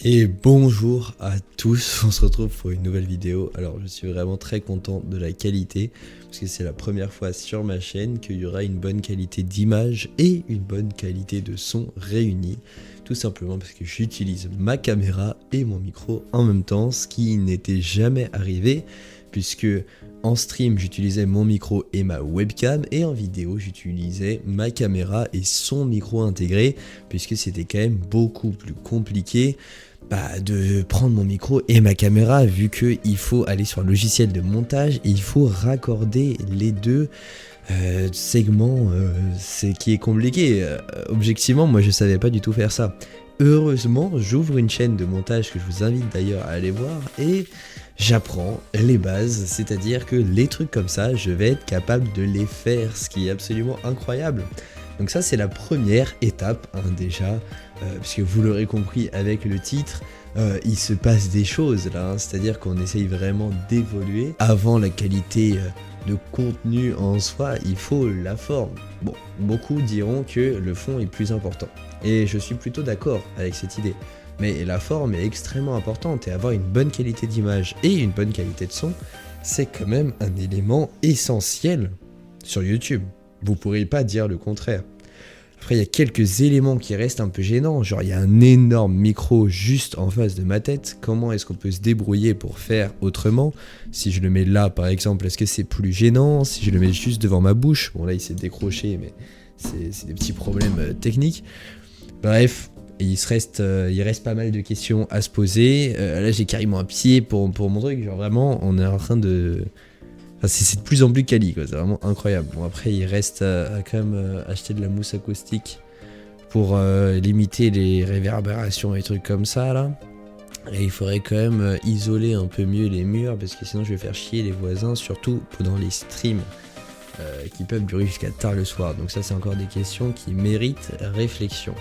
Et bonjour à tous, on se retrouve pour une nouvelle vidéo. Alors je suis vraiment très content de la qualité, parce que c'est la première fois sur ma chaîne qu'il y aura une bonne qualité d'image et une bonne qualité de son réunis. Tout simplement parce que j'utilise ma caméra et mon micro en même temps, ce qui n'était jamais arrivé, puisque en stream j'utilisais mon micro et ma webcam, et en vidéo j'utilisais ma caméra et son micro intégré, puisque c'était quand même beaucoup plus compliqué de prendre mon micro et ma caméra, vu qu'il faut aller sur un logiciel de montage et il faut raccorder les deux segments, c'est qui est compliqué. Objectivement, moi je savais pas du tout faire ça. Heureusement, j'ouvre une chaîne de montage que je vous invite d'ailleurs à aller voir et j'apprends les bases, c'est-à-dire que les trucs comme ça, je vais être capable de les faire, ce qui est absolument incroyable. Donc ça c'est la première étape déjà, puisque vous l'aurez compris avec le titre, il se passe des choses là, c'est-à-dire qu'on essaye vraiment d'évoluer. Avant la qualité de contenu en soi, il faut la forme. Bon, beaucoup diront que le fond est plus important, et je suis plutôt d'accord avec cette idée. Mais la forme est extrêmement importante, et avoir une bonne qualité d'image et une bonne qualité de son, c'est quand même un élément essentiel sur YouTube. Vous pourrez pas dire le contraire. Après, il y a quelques éléments qui restent un peu gênants, genre il y a un énorme micro juste en face de ma tête. Comment est-ce qu'on peut se débrouiller pour faire autrement? Si je le mets là par exemple, est-ce que c'est plus gênant? Si je le mets juste devant ma bouche, bon là il s'est décroché, mais c'est des petits problèmes techniques. Bref, il reste pas mal de questions à se poser. Là j'ai carrément un pied pour mon truc, genre vraiment on est en train de... Enfin, c'est de plus en plus quali, quoi. C'est vraiment incroyable. Bon, après, il reste à quand même acheter de la mousse acoustique pour limiter les réverbérations et trucs comme ça, là. Et il faudrait quand même isoler un peu mieux les murs, parce que sinon je vais faire chier les voisins, surtout pendant les streams qui peuvent durer jusqu'à tard le soir. Donc ça, c'est encore des questions qui méritent réflexion.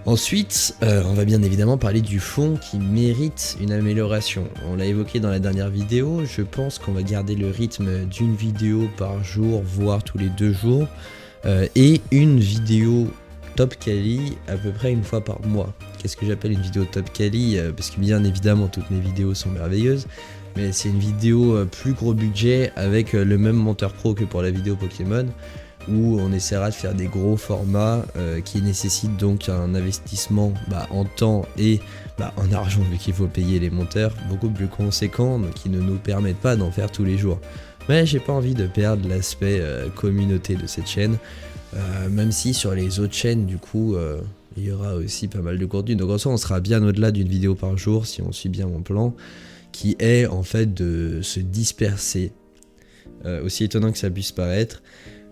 Ensuite, on va bien évidemment parler du fond qui mérite une amélioration. On l'a évoqué dans la dernière vidéo, je pense qu'on va garder le rythme d'une vidéo par jour, voire tous les 2 jours, et une vidéo top quali à peu près une fois par mois. Qu'est-ce que j'appelle une vidéo top quali? Parce que bien évidemment toutes mes vidéos sont merveilleuses, mais c'est une vidéo plus gros budget avec le même monteur pro que pour la vidéo Pokémon, où on essaiera de faire des gros formats qui nécessitent donc un investissement en temps et en argent, vu qu'il faut payer les monteurs, beaucoup plus conséquents, donc qui ne nous permettent pas d'en faire tous les jours. Mais j'ai pas envie de perdre l'aspect communauté de cette chaîne, même si sur les autres chaînes du coup il y aura aussi pas mal de contenu. Donc en soi on sera bien au-delà d'une vidéo par jour si on suit bien mon plan, qui est en fait de se disperser, aussi étonnant que ça puisse paraître.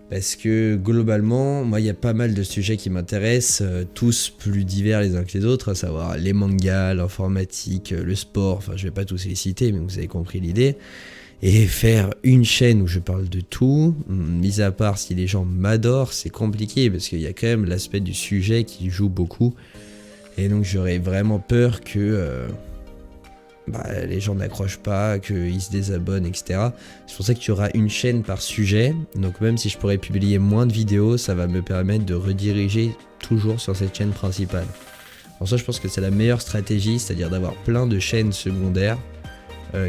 Parce que globalement, moi il y a pas mal de sujets qui m'intéressent, tous plus divers les uns que les autres, à savoir les mangas, l'informatique, le sport, enfin je vais pas tous les citer, mais vous avez compris l'idée. Et faire une chaîne où je parle de tout, mis à part si les gens m'adorent, c'est compliqué, parce qu'il y a quand même l'aspect du sujet qui joue beaucoup. Et donc j'aurais vraiment peur que... les gens n'accrochent pas, qu'ils se désabonnent, etc. C'est pour ça qu'il y aura une chaîne par sujet, donc même si je pourrais publier moins de vidéos, ça va me permettre de rediriger toujours sur cette chaîne principale. En ça, je pense que c'est la meilleure stratégie, c'est-à-dire d'avoir plein de chaînes secondaires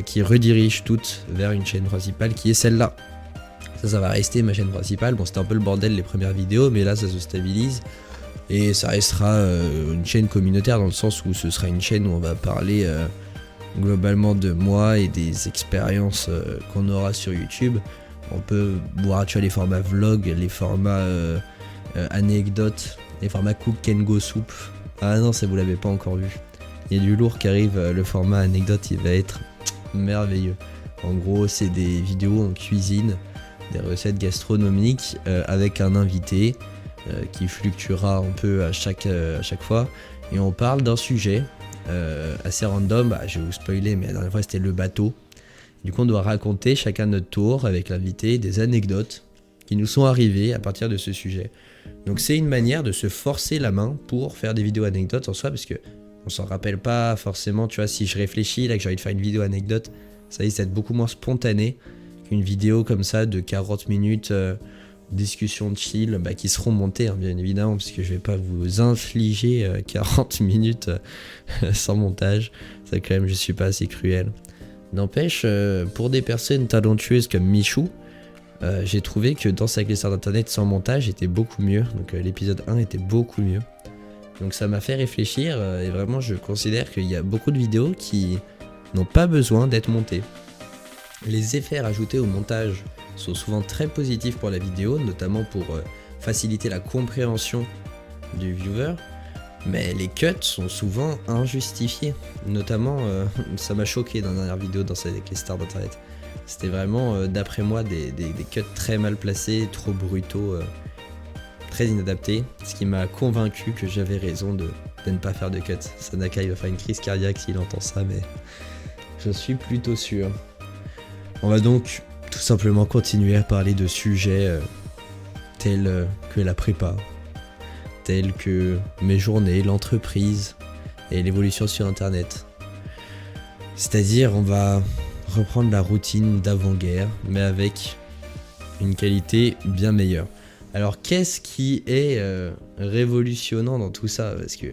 qui redirigent toutes vers une chaîne principale qui est celle-là. Ça va rester ma chaîne principale. Bon, c'était un peu le bordel les premières vidéos, mais là ça se stabilise. Et ça restera une chaîne communautaire dans le sens où ce sera une chaîne où on va parler... globalement de moi et des expériences qu'on aura sur YouTube. On peut voir les formats vlog, les formats anecdotes, les formats cook and go soup. Ah non, ça vous l'avez pas encore vu. Il y a du lourd qui arrive, le format anecdote il va être merveilleux. En gros c'est des vidéos en cuisine, des recettes gastronomiques avec un invité qui fluctuera un peu à chaque fois, et on parle d'un sujet assez random. Je vais vous spoiler, mais la dernière fois c'était le bateau. Du coup on doit raconter chacun notre tour avec l'invité des anecdotes qui nous sont arrivées à partir de ce sujet. Donc c'est une manière de se forcer la main pour faire des vidéos anecdotes en soi, parce que on s'en rappelle pas forcément, tu vois. Si je réfléchis là que j'ai envie de faire une vidéo anecdote, ça va être beaucoup moins spontané qu'une vidéo comme ça de 40 minutes discussions de chill qui seront montées, hein, bien évidemment, parce que je vais pas vous infliger 40 minutes sans montage. Ça, quand même, je suis pas assez cruel. N'empêche, pour des personnes talentueuses comme Michou, j'ai trouvé que Danse avec les stars d'internet sans montage était beaucoup mieux. Donc l'épisode 1 était beaucoup mieux. Donc ça m'a fait réfléchir et vraiment je considère qu'il y a beaucoup de vidéos qui n'ont pas besoin d'être montées. Les effets rajoutés au montage sont souvent très positifs pour la vidéo, notamment pour faciliter la compréhension du viewer. Mais les cuts sont souvent injustifiés. Notamment, ça m'a choqué dans la dernière vidéo Danse avec les stars d'internet. C'était vraiment, d'après moi, des cuts très mal placés, trop brutaux, très inadaptés. Ce qui m'a convaincu que j'avais raison de ne pas faire de cuts. Sanaka, il va faire une crise cardiaque s'il entend ça, mais je suis plutôt sûr. On va donc tout simplement continuer à parler de sujets tels que la prépa, tels que mes journées, l'entreprise et l'évolution sur internet. C'est-à-dire, on va reprendre la routine d'avant-guerre, mais avec une qualité bien meilleure. Alors, qu'est-ce qui est révolutionnant dans tout ça? Parce que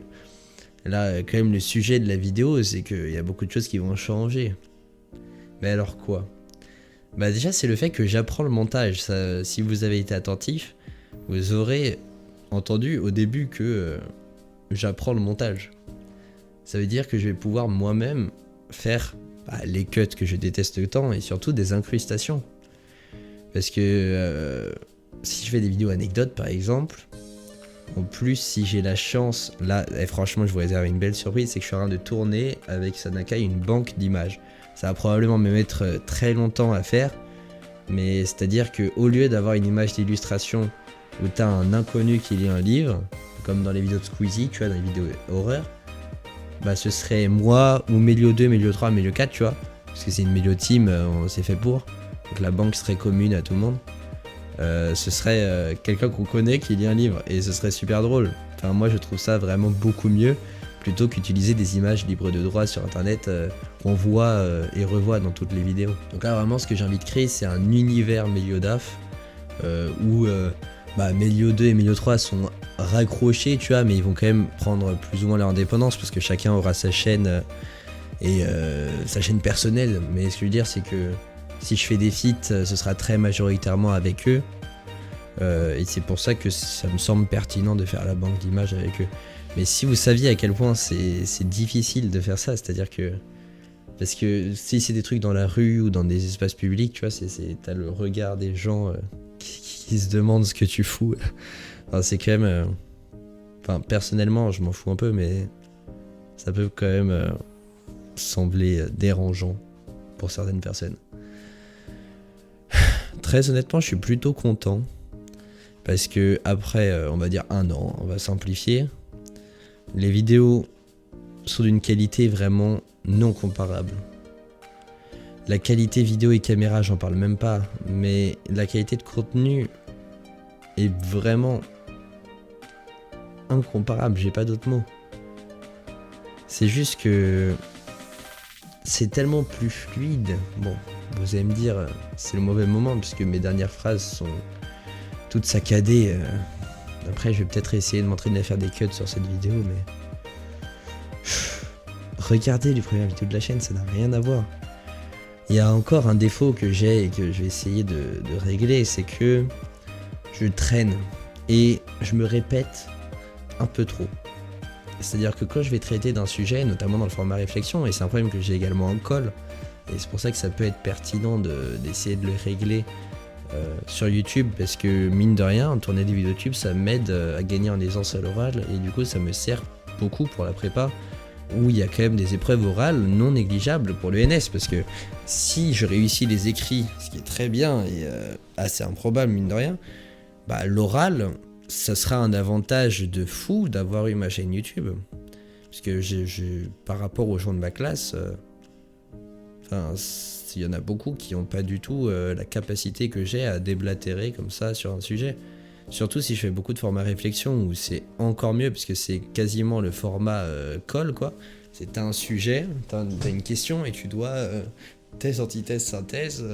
là, quand même, le sujet de la vidéo, c'est qu'il y a beaucoup de choses qui vont changer. Mais alors quoi? Déjà, c'est le fait que j'apprends le montage. Ça, si vous avez été attentif, vous aurez entendu au début que j'apprends le montage. Ça veut dire que je vais pouvoir moi-même faire les cuts que je déteste tant et surtout des incrustations. Parce que si je fais des vidéos anecdotes par exemple, en plus si j'ai la chance, là franchement je vous réserve une belle surprise, c'est que je suis en train de tourner avec Sanaka une banque d'images. Ça va probablement me mettre très longtemps à faire, mais c'est-à-dire qu'au lieu d'avoir une image d'illustration où t'as un inconnu qui lit un livre, comme dans les vidéos de Squeezie, tu vois, dans les vidéos horreur, ce serait moi ou Melio 2, Melio 3, Melio 4, tu vois, parce que c'est une Melio team, on s'est fait pour, donc la banque serait commune à tout le monde. Ce serait quelqu'un qu'on connaît qui lit un livre, et ce serait super drôle. Enfin, moi je trouve ça vraiment beaucoup mieux, plutôt qu'utiliser des images libres de droit sur internet qu'on voit et revoit dans toutes les vidéos. Donc là vraiment ce que j'ai envie de créer, c'est un univers Meliodaf où Melio 2 et Melio 3 sont raccrochés, tu vois, mais ils vont quand même prendre plus ou moins leur indépendance parce que chacun aura sa chaîne et sa chaîne personnelle. Mais ce que je veux dire, c'est que si je fais des feats, ce sera très majoritairement avec eux. Et c'est pour ça que ça me semble pertinent de faire la banque d'images avec eux. Mais si vous saviez à quel point c'est difficile de faire ça, c'est-à-dire que... Parce que si c'est des trucs dans la rue ou dans des espaces publics, tu vois, t'as le regard des gens qui se demandent ce que tu fous. Enfin, c'est quand même... personnellement, je m'en fous un peu, mais ça peut quand même sembler dérangeant pour certaines personnes. Très honnêtement, je suis plutôt content. Parce que après, on va dire 1 an, on va simplifier. Les vidéos sont d'une qualité vraiment non comparable. La qualité vidéo et caméra, j'en parle même pas, mais la qualité de contenu est vraiment incomparable, j'ai pas d'autres mots. C'est juste que c'est tellement plus fluide. Bon, vous allez me dire, c'est le mauvais moment puisque mes dernières phrases sont toutes saccadées. Après, je vais peut-être essayer de m'entraîner à faire des cuts sur cette vidéo, mais... Regardez les premières vidéos de la chaîne, ça n'a rien à voir. Il y a encore un défaut que j'ai et que je vais essayer de régler, c'est que je traîne et je me répète un peu trop. C'est-à-dire que quand je vais traiter d'un sujet, notamment dans le format réflexion, et c'est un problème que j'ai également en call, et c'est pour ça que ça peut être pertinent d'essayer de le régler sur YouTube, parce que mine de rien, tourner des vidéos YouTube, ça m'aide à gagner en aisance à l'oral, et du coup ça me sert beaucoup pour la prépa, où il y a quand même des épreuves orales non négligeables pour l'ENS, parce que si je réussis les écrits, ce qui est très bien et assez improbable mine de rien, l'oral, ça sera un avantage de fou d'avoir eu ma chaîne YouTube. Parce que par rapport aux gens de ma classe, il y en a beaucoup qui n'ont pas du tout la capacité que j'ai à déblatérer comme ça sur un sujet. Surtout si je fais beaucoup de formats réflexion, où c'est encore mieux, parce que c'est quasiment le format colle, quoi. T'as un sujet, t'as une question, et tu dois thèse, antithèse, synthèse.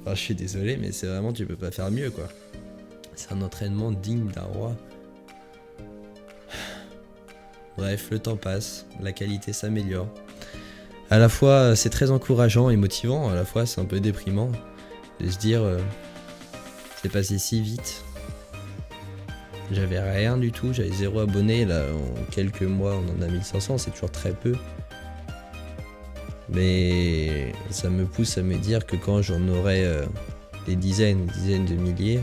Je suis désolé, mais c'est vraiment, tu peux pas faire mieux, quoi. C'est un entraînement digne d'un roi. Bref, le temps passe, la qualité s'améliore. À la fois, c'est très encourageant et motivant, à la fois, c'est un peu déprimant de se dire c'est passé si vite. J'avais rien du tout, j'avais 0 abonné, là, en quelques mois, on en a 1500, c'est toujours très peu. Mais ça me pousse à me dire que quand j'en aurai des dizaines de milliers,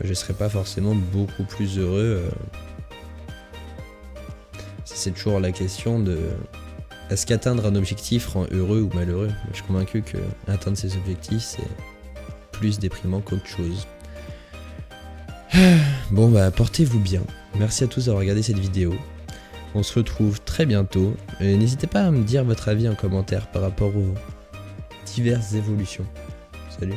je serai pas forcément beaucoup plus heureux. C'est toujours la question de est-ce qu'atteindre un objectif rend heureux ou malheureux. Je suis convaincu que atteindre ces objectifs, c'est plus déprimant qu'autre chose. Bon bah portez-vous bien. Merci à tous d'avoir regardé cette vidéo. On se retrouve très bientôt. N'hésitez pas à me dire votre avis en commentaire par rapport aux diverses évolutions. Salut.